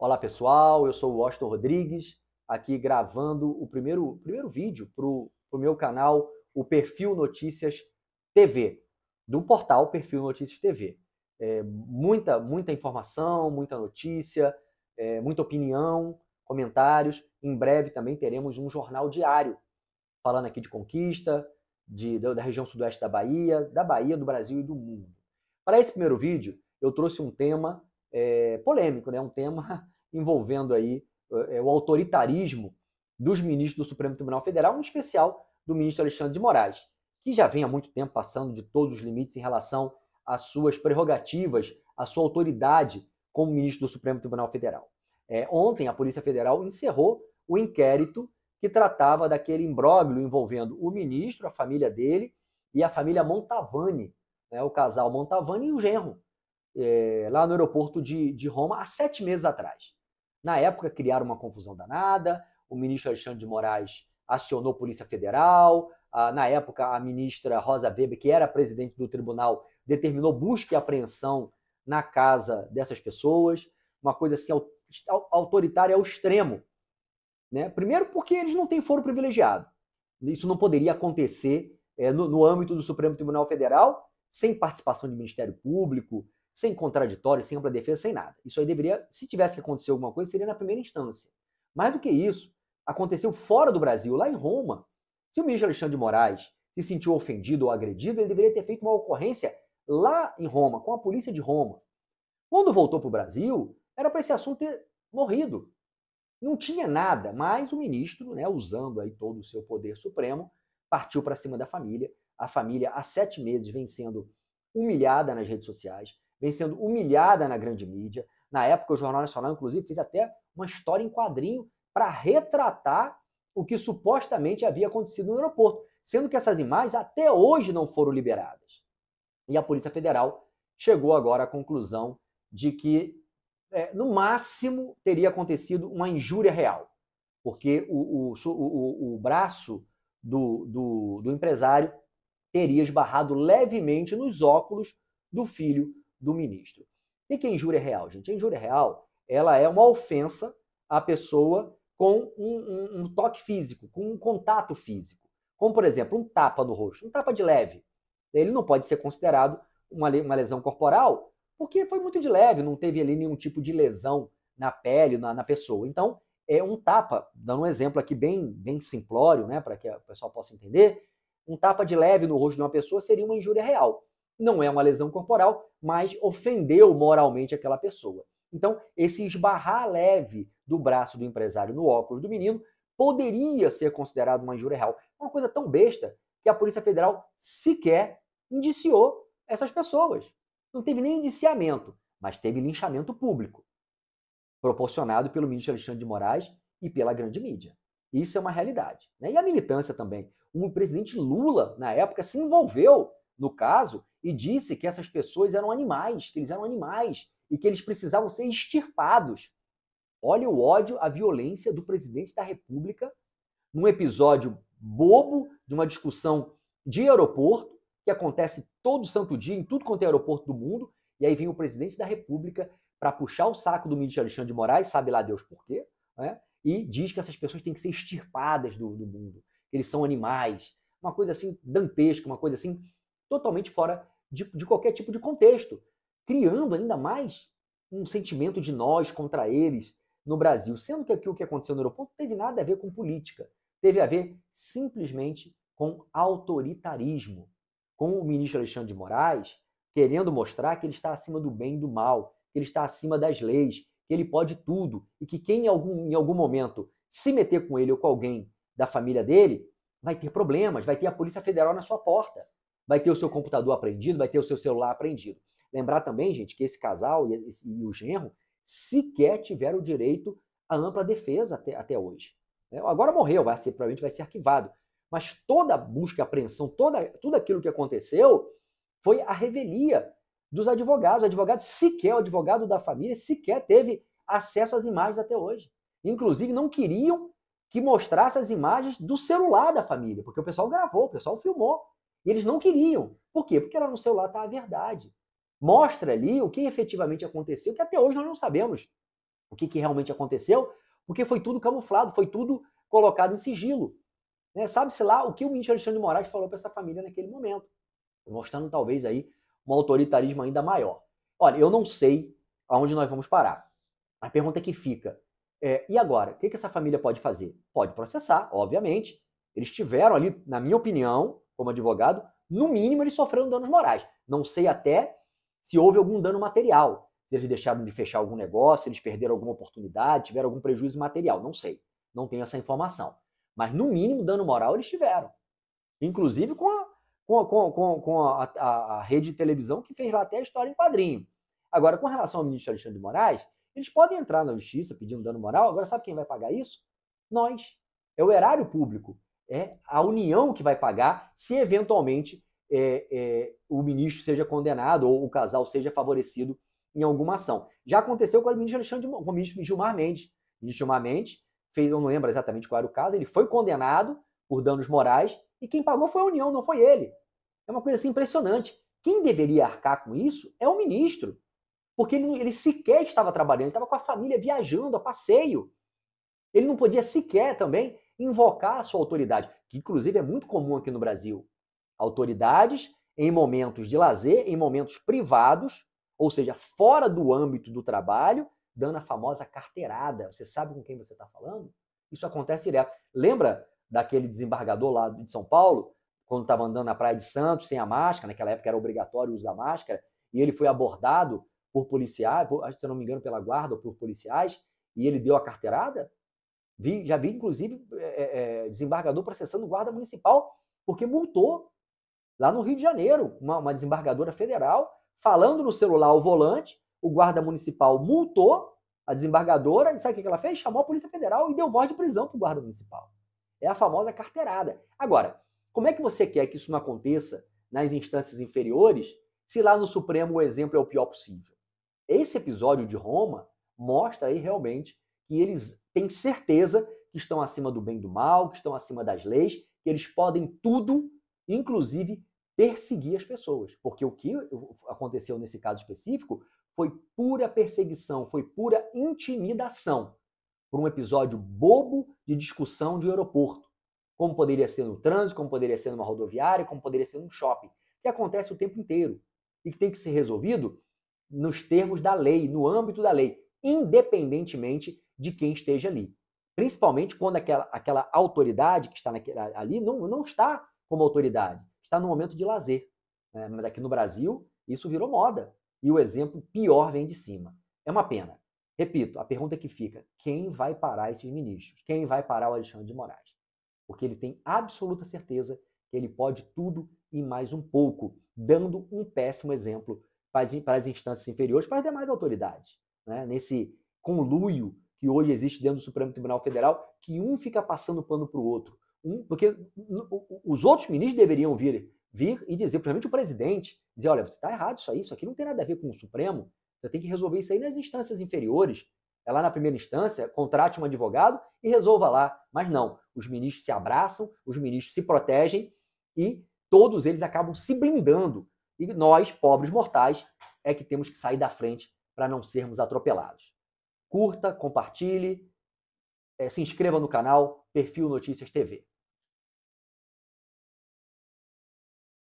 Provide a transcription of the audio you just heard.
Olá pessoal, eu sou o Washington Rodrigues, aqui gravando o primeiro vídeo para o meu canal, o Perfil Notícias TV, do portal Perfil Notícias TV. Muita informação, muita notícia, muita opinião, comentários. Em breve também teremos um jornal diário, falando aqui de conquista, da região sudoeste da Bahia, do Brasil e do mundo. Para esse primeiro vídeo, eu trouxe um tema polêmico, né? Um tema envolvendo aí o autoritarismo dos ministros do Supremo Tribunal Federal, em especial do ministro Alexandre de Moraes, que já vem há muito tempo passando de todos os limites em relação às suas prerrogativas, à sua autoridade como ministro do Supremo Tribunal Federal. Ontem, a Polícia Federal encerrou o inquérito que tratava daquele imbróglio envolvendo o ministro, a família dele e a família Montavani, né, o casal Montavani e o genro, lá no aeroporto de Roma, há 7 meses atrás. Na época, criaram uma confusão danada, o ministro Alexandre de Moraes acionou a Polícia Federal, na época, a ministra Rosa Weber, que era presidente do tribunal, determinou busca e apreensão na casa dessas pessoas, uma coisa assim autoritária ao extremo. Né? Primeiro porque eles não têm foro privilegiado. Isso não poderia acontecer no âmbito do Supremo Tribunal Federal, sem participação de Ministério Público, sem contraditório, sem ampla defesa, sem nada. Isso aí deveria, se tivesse que acontecer alguma coisa, seria na primeira instância. Mais do que isso, aconteceu fora do Brasil, lá em Roma. Se o ministro Alexandre de Moraes se sentiu ofendido ou agredido, ele deveria ter feito uma ocorrência lá em Roma, com a polícia de Roma. Quando voltou para o Brasil, era para esse assunto ter morrido. Não tinha nada, mas o ministro, né, usando aí todo o seu poder supremo, partiu para cima da família. A família, há 7 meses, vem sendo humilhada nas redes sociais, vem sendo humilhada na grande mídia. Na época, o Jornal Nacional, inclusive, fez até uma história em quadrinho para retratar o que supostamente havia acontecido no aeroporto, sendo que essas imagens até hoje não foram liberadas. E a Polícia Federal chegou agora à conclusão de que, no máximo, teria acontecido uma injúria real, porque o braço do empresário teria esbarrado levemente nos óculos do filho do ministro. O que é injúria real, gente? A injúria real, ela é uma ofensa à pessoa com um toque físico, com um contato físico. Como, por exemplo, um tapa no rosto, um tapa de leve. Ele não pode ser considerado uma lesão corporal, porque foi muito de leve, não teve ali nenhum tipo de lesão na pele, na pessoa. Então, é um tapa, dando um exemplo aqui bem simplório, né, para que o pessoal possa entender, um tapa de leve no rosto de uma pessoa seria uma injúria real. Não é uma lesão corporal, mas ofendeu moralmente aquela pessoa. Então, esse esbarrar leve do braço do empresário no óculos do menino poderia ser considerado uma injúria real. Uma coisa tão besta que a Polícia Federal sequer indiciou essas pessoas. Não teve nem indiciamento, mas teve linchamento público, proporcionado pelo ministro Alexandre de Moraes e pela grande mídia. Isso é uma realidade. Né? E a militância também. O presidente Lula, na época, se envolveu no caso e disse que essas pessoas eram animais, que eles eram animais e que eles precisavam ser extirpados. Olha o ódio, a violência do presidente da República num episódio bobo de uma discussão de aeroporto, que acontece todo santo dia em tudo quanto é aeroporto do mundo, e aí vem o presidente da República para puxar o saco do ministro Alexandre de Moraes, sabe lá Deus por quê, né? E diz que essas pessoas têm que ser extirpadas do mundo, que eles são animais. Uma coisa assim dantesca, uma coisa assim totalmente fora de qualquer tipo de contexto, criando ainda mais um sentimento de nós contra eles no Brasil, sendo que aquilo que aconteceu no aeroporto não teve nada a ver com política, teve a ver simplesmente com autoritarismo, com o ministro Alexandre de Moraes querendo mostrar que ele está acima do bem e do mal, que ele está acima das leis, que ele pode tudo e que quem em algum momento se meter com ele ou com alguém da família dele vai ter problemas, vai ter a Polícia Federal na sua porta, vai ter o seu computador apreendido, vai ter o seu celular apreendido. Lembrar também, gente, que esse casal e o genro sequer tiveram direito à ampla defesa até hoje. Agora morreu, provavelmente vai ser arquivado. Mas toda a busca e apreensão, tudo aquilo que aconteceu foi a revelia dos advogados. O advogado sequer, o advogado da família, sequer teve acesso às imagens até hoje. Inclusive, não queriam que mostrasse as imagens do celular da família, porque o pessoal gravou, o pessoal filmou. E eles não queriam. Por quê? Porque lá no celular está a verdade. Mostra ali o que efetivamente aconteceu, que até hoje nós não sabemos. o que realmente aconteceu, porque foi tudo camuflado, foi tudo colocado em sigilo. Né? Sabe-se lá o que o ministro Alexandre de Moraes falou para essa família naquele momento, mostrando talvez aí um autoritarismo ainda maior. Olha, eu não sei aonde nós vamos parar. A pergunta que fica e agora? O que essa família pode fazer? Pode processar, obviamente. Eles tiveram ali, na minha opinião, como advogado, no mínimo eles sofreram danos morais. Não sei até se houve algum dano material, se eles deixaram de fechar algum negócio, se eles perderam alguma oportunidade, tiveram algum prejuízo material. Não sei, não tenho essa informação. Mas no mínimo dano moral eles tiveram. Inclusive com a rede de televisão que fez lá até a história em quadrinho. Agora, com relação ao ministro Alexandre de Moraes, eles podem entrar na justiça pedindo dano moral. Agora, sabe quem vai pagar isso? Nós. É o erário público. É a União que vai pagar se eventualmente o ministro seja condenado ou o casal seja favorecido em alguma ação. Já aconteceu com o ministro Gilmar Mendes. O ministro Gilmar Mendes fez, eu não lembro exatamente qual era o caso, ele foi condenado por danos morais e quem pagou foi a União, não foi ele. É uma coisa assim impressionante. Quem deveria arcar com isso é o ministro. Porque ele sequer estava trabalhando, ele estava com a família viajando a passeio. Ele não podia sequer também invocar a sua autoridade, que inclusive é muito comum aqui no Brasil. Autoridades em momentos de lazer, em momentos privados, ou seja, fora do âmbito do trabalho, dando a famosa carteirada. Você sabe com quem você está falando? Isso acontece direto. Lembra daquele desembargador lá de São Paulo, quando estava andando na Praia de Santos sem a máscara, naquela época era obrigatório usar máscara, e ele foi abordado por policiais, se eu não me engano, pela guarda ou por policiais, e ele deu a carteirada? Já vi, inclusive, desembargador processando guarda municipal, porque multou lá no Rio de Janeiro, uma desembargadora federal, falando no celular ao volante, o guarda municipal multou a desembargadora, e sabe o que ela fez? Chamou a Polícia Federal e deu voz de prisão para o guarda municipal. É a famosa carteirada. Agora, como é que você quer que isso não aconteça nas instâncias inferiores, se lá no Supremo o exemplo é o pior possível? Esse episódio de Roma mostra aí realmente que eles têm certeza que estão acima do bem e do mal, que estão acima das leis, que eles podem tudo, inclusive perseguir as pessoas. Porque o que aconteceu nesse caso específico foi pura perseguição, foi pura intimidação por um episódio bobo de discussão de aeroporto. Como poderia ser no trânsito, como poderia ser numa rodoviária, como poderia ser num shopping. Que acontece o tempo inteiro e que tem que ser resolvido nos termos da lei, no âmbito da lei, independentemente de quem esteja ali. Principalmente quando aquela autoridade que está ali não está como autoridade, está no momento de lazer. Mas aqui no Brasil, isso virou moda. E o exemplo pior vem de cima. É uma pena. Repito, a pergunta que fica, quem vai parar esses ministros? Quem vai parar o Alexandre de Moraes? Porque ele tem absoluta certeza que ele pode tudo e mais um pouco, dando um péssimo exemplo para as instâncias inferiores, para as demais autoridades. Né? Nesse conluio que hoje existe dentro do Supremo Tribunal Federal, que um fica passando pano para o outro. Porque os outros ministros deveriam vir e dizer, principalmente o presidente, dizer, olha, você está errado isso aqui não tem nada a ver com o Supremo, você tem que resolver isso aí nas instâncias inferiores. É lá na primeira instância, contrate um advogado e resolva lá. Mas não, os ministros se abraçam, os ministros se protegem e todos eles acabam se blindando. E nós, pobres mortais, é que temos que sair da frente para não sermos atropelados. Curta, compartilhe, se inscreva no canal Perfil Notícias TV.